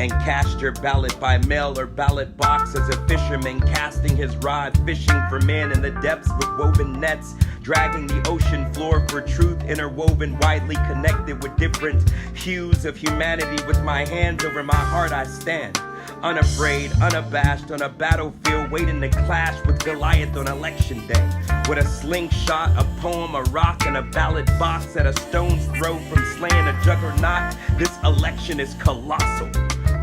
and cast your ballot by mail or ballot box as a fisherman casting his rod, fishing for man in the depths with woven nets, dragging the ocean floor for truth, interwoven, widely connected with different hues of humanity. With my hands over my heart I stand, unafraid, unabashed, on a battlefield, waiting to clash with Goliath on election day. With a slingshot, a poem, a rock, and a ballot box at a stone's throw from slaying a juggernaut, this election is colossal.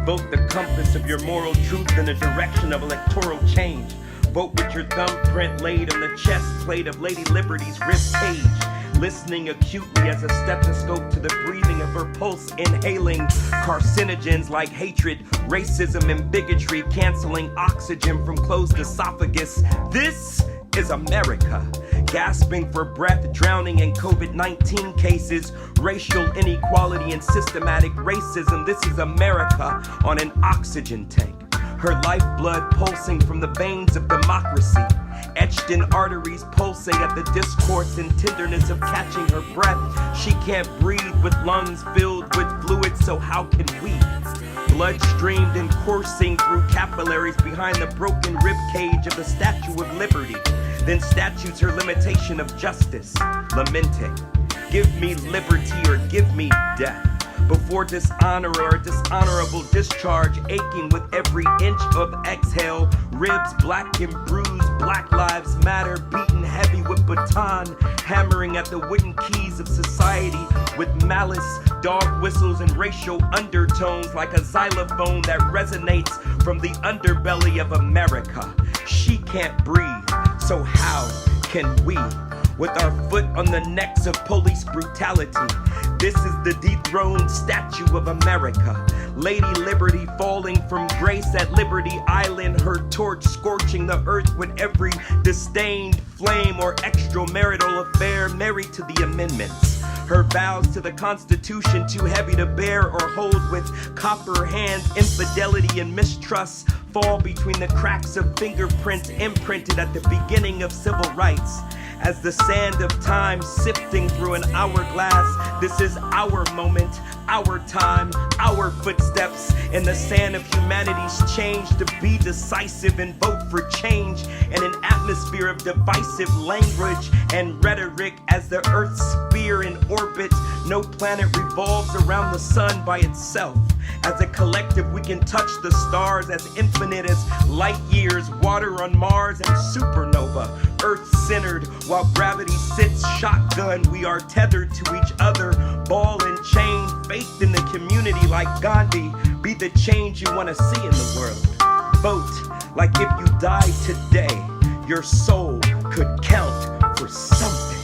Vote the compass of your moral truth in the direction of electoral change. Vote with your thumbprint laid on the chest plate of Lady Liberty's rib cage, listening acutely as a stethoscope to the breathing of her pulse, inhaling carcinogens like hatred, racism, and bigotry, canceling oxygen from closed esophagus. This is America, gasping for breath, drowning in COVID-19 cases, racial inequality, and systematic racism. This is America on an oxygen tank, her lifeblood pulsing from the veins of democracy, etched in arteries pulsing at the discourse and tenderness of catching her breath. She can't breathe with lungs filled with fluid, so how can we? Blood streamed and coursing through capillaries behind the broken rib cage of the Statue of Liberty. Then statues her limitation of justice, lamenting, give me liberty or give me death. Before dishonor or dishonorable discharge, aching with every inch of exhale, ribs black and bruised, Black Lives Matter, beaten heavy with baton, hammering at the wooden keys of society with malice, dog whistles, and racial undertones like a xylophone that resonates from the underbelly of America. She can't breathe, so how can we? With our foot on the necks of police brutality, this is the dethroned statue of America. Lady Liberty falling from grace at Liberty Island, her torch scorching the earth with every disdained flame or extramarital affair, married to the amendments. Her vows to the Constitution too heavy to bear or hold with copper hands. Infidelity and mistrust fall between the cracks of fingerprints imprinted at the beginning of civil rights. As the sand of time sifting through an hourglass, this is our moment, our time, our footsteps in the sand of humanity's change, to be decisive and vote for change in an atmosphere of divisive language and rhetoric. As the Earth's sphere in orbit, no planet revolves around the sun by itself. As a collective, we can touch the stars as infinite as light years, water on Mars and supernova, Earth-centered while gravity sits shotgun. We are tethered to each other, ball and chain, faith in the community like Gandhi. Be the change you want to see in the world. Vote like if you died today, your soul could count for something.